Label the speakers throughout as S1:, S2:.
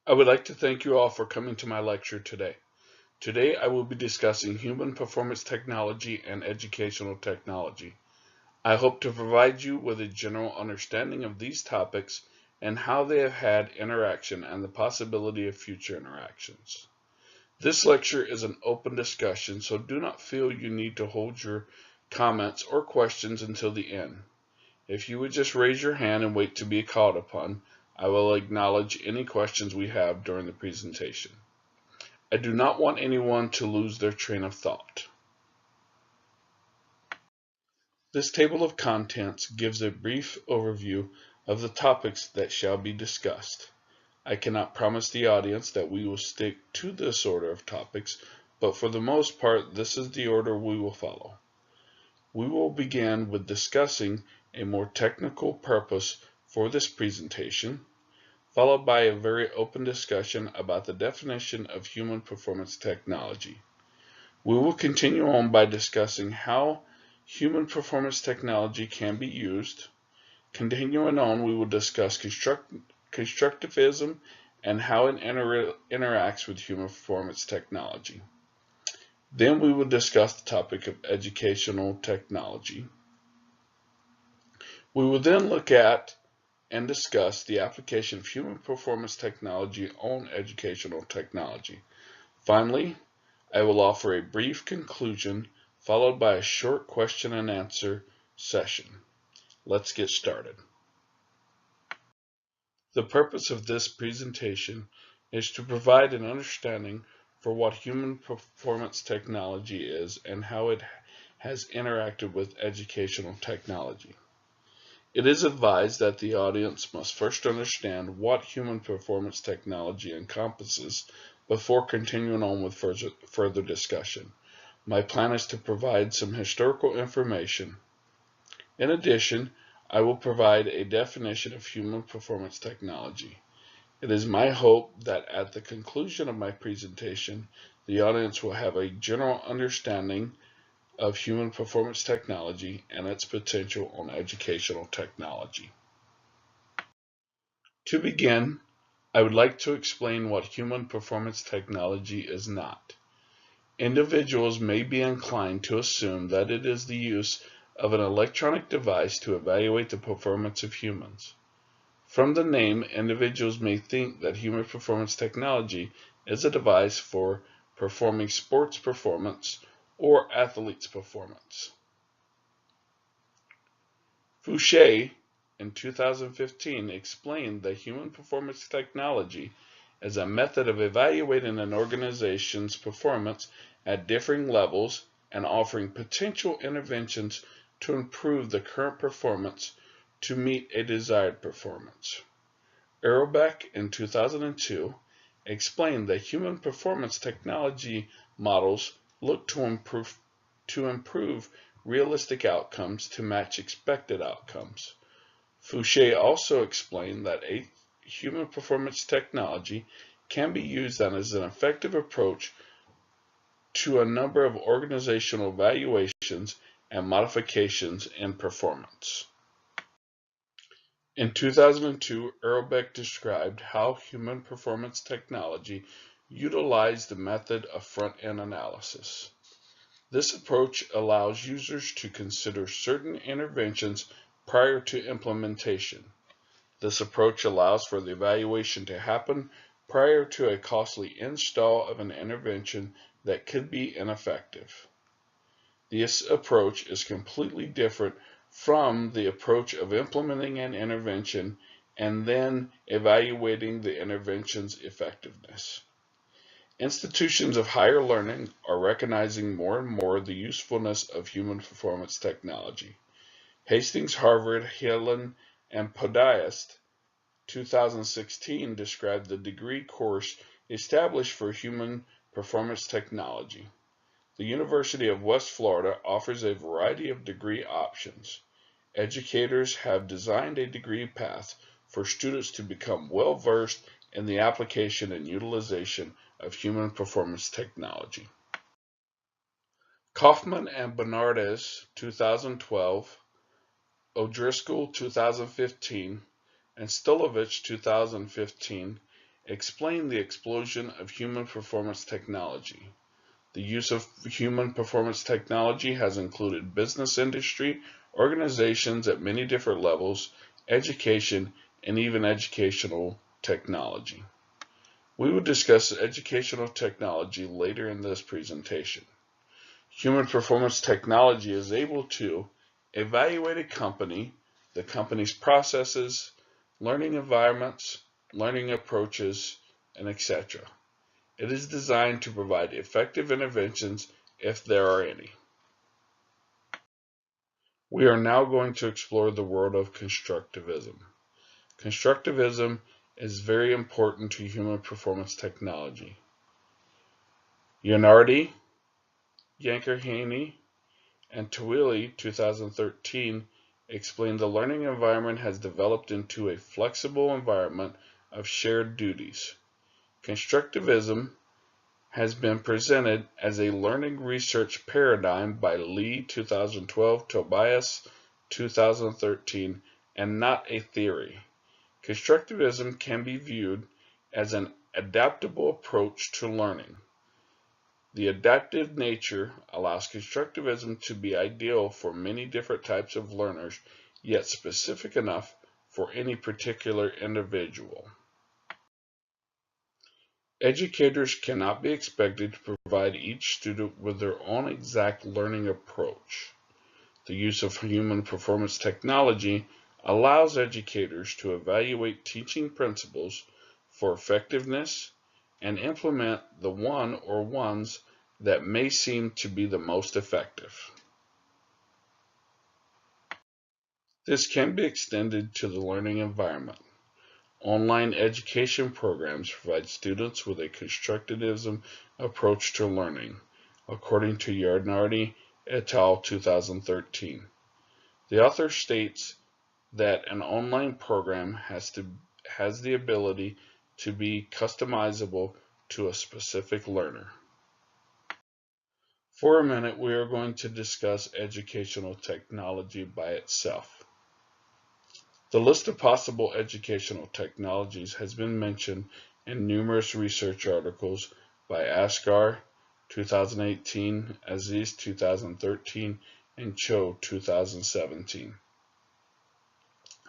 S1: I would like to thank you all for coming to my lecture today. Today I will be discussing human performance technology and educational technology. I hope to provide you with a general understanding of these topics and how they have had interaction and the possibility of future interactions. This lecture is an open discussion, so do not feel you need to hold your comments or questions until the end. If you would just raise your hand and wait to be called upon, I will acknowledge any questions we have during the presentation. I do not want anyone to lose their train of thought. This table of contents gives a brief overview of the topics that shall be discussed. I cannot promise the audience that we will stick to this order of topics, but for the most part, this is the order we will follow. We will begin with discussing a more technical purpose for this presentation, followed by a very open discussion about the definition of human performance technology. We will continue on by discussing how human performance technology can be used. Continuing on, we will discuss constructivism and how it interacts with human performance technology. Then we will discuss the topic of educational technology. We will then look at and discuss the application of human performance technology on educational technology. Finally, I will offer a brief conclusion followed by a short question and answer session. Let's get started. The purpose of this presentation is to provide an understanding for what human performance technology is and how it has interacted with educational technology. It is advised that the audience must first understand what human performance technology encompasses before continuing on with further discussion. My plan is to provide some historical information. In addition, I will provide a definition of human performance technology. It is my hope that at the conclusion of my presentation, the audience will have a general understanding of human performance technology and its potential on educational technology. To begin, I would like to explain what human performance technology is not. Individuals may be inclined to assume that it is the use of an electronic device to evaluate the performance of humans. From the name, individuals may think that human performance technology is a device for performing sports performance or athletes' performance. Fouché, in 2015, explained that human performance technology is a method of evaluating an organization's performance at differing levels and offering potential interventions to improve the current performance to meet a desired performance. Ehrbeck, in 2002, explained that human performance technology models look to improve realistic outcomes to match expected outcomes. Fouché also explained that human performance technology can be used as an effective approach to a number of organizational evaluations and modifications in performance. In 2002, Ehrbeck described how human performance technology utilized the method of front-end analysis. This approach allows users to consider certain interventions prior to implementation. This approach allows for the evaluation to happen prior to a costly install of an intervention that could be ineffective. This approach is completely different from the approach of implementing an intervention and then evaluating the intervention's effectiveness. Institutions of higher learning are recognizing more and more the usefulness of human performance technology. Hastings, Harvard, Helen, and Podiast, 2016, described the degree course established for human performance technology. The University of West Florida offers a variety of degree options. Educators have designed a degree path for students to become well-versed in the application and utilization of human performance technology. Kaufman and Bernardes, 2012, O'Driscoll, 2015, and Stolovich, 2015, Explain the explosion of human performance technology. The use of human performance technology has included business industry, organizations at many different levels, education, and even educational technology. We will discuss educational technology later in this presentation. Human performance technology is able to evaluate a company, the company's processes, learning environments, learning approaches, and etc. It is designed to provide effective interventions if there are any. We are now going to explore the world of constructivism. Constructivism is very important to human performance technology. Yanardi, Yankerhaney, and Tawili, 2013, explained the learning environment has developed into a flexible environment of shared duties. Constructivism has been presented as a learning research paradigm by Lee 2012, Tobias 2013, and not a theory. Constructivism can be viewed as an adaptable approach to learning. The adaptive nature allows constructivism to be ideal for many different types of learners, yet specific enough for any particular individual. Educators cannot be expected to provide each student with their own exact learning approach. The use of human performance technology allows educators to evaluate teaching principles for effectiveness and implement the one or ones that may seem to be the most effective. This can be extended to the learning environment. Online education programs provide students with a constructivism approach to learning, according to Yanardi et al. 2013. The author states that an online program has the ability to be customizable to a specific learner. For a minute, we are going to discuss educational technology by itself. The list of possible educational technologies has been mentioned in numerous research articles by Asghar 2018, Aziz 2013, and Cho 2017.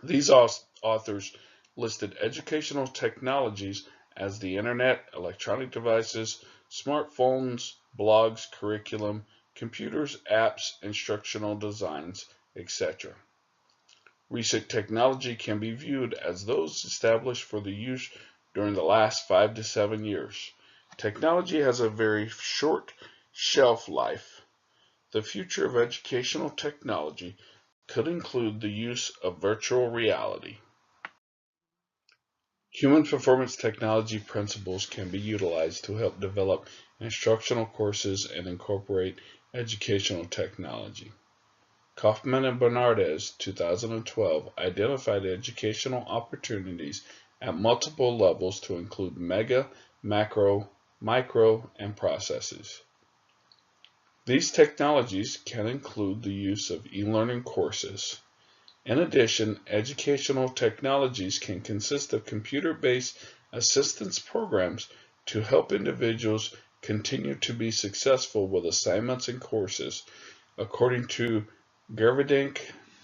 S1: These authors listed educational technologies as the internet, electronic devices, smartphones, blogs, curriculum, computers, apps, instructional designs, etc. Recent technology can be viewed as those established for the use during the last 5 to 7 years. Technology has a very short shelf life. The future of educational technology could include the use of virtual reality. Human performance technology principles can be utilized to help develop instructional courses and incorporate educational technology. Kaufman and Bernardez, 2012, identified educational opportunities at multiple levels to include mega, macro, micro, and processes. These technologies can include the use of e-learning courses. In addition, educational technologies can consist of computer-based assistance programs to help individuals continue to be successful with assignments and courses, according to Gerverdink,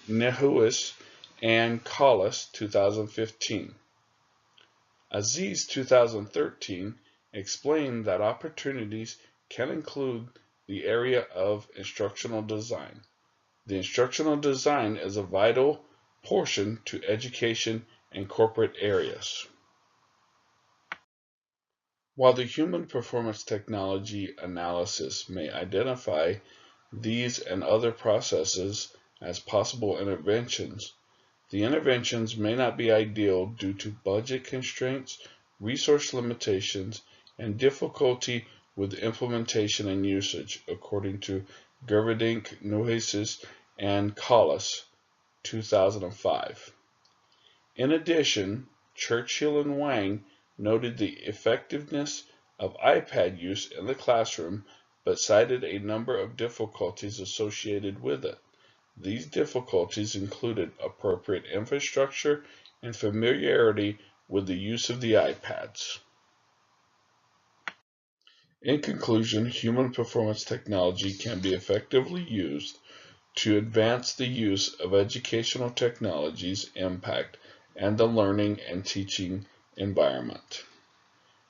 S1: Nehuis, and Collis, 2015. Aziz, 2013, explained that opportunities can include the area of instructional design. The instructional design is a vital portion to education and corporate areas. While the human performance technology analysis may identify these and other processes as possible interventions, the interventions may not be ideal due to budget constraints, resource limitations, and difficulty with implementation and usage, according to Gerverdink, Nueces, and Collis, 2005. In addition, Churchill and Wang noted the effectiveness of iPad use in the classroom, but cited a number of difficulties associated with it. These difficulties included appropriate infrastructure and familiarity with the use of the iPads. In conclusion, human performance technology can be effectively used to advance the use of educational technologies' impact and the learning and teaching environment.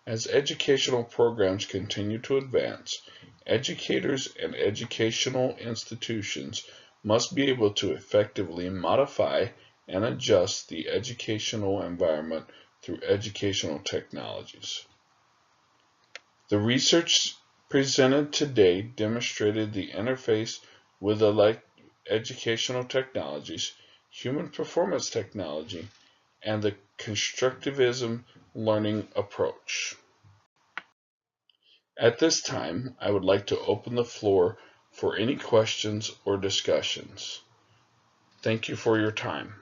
S1: As educational programs continue to advance, educators and educational institutions must be able to effectively modify and adjust the educational environment through educational technologies. The research presented today demonstrated the interface with educational technologies, human performance technology, and the constructivism learning approach. At this time, I would like to open the floor for any questions or discussions. Thank you for your time.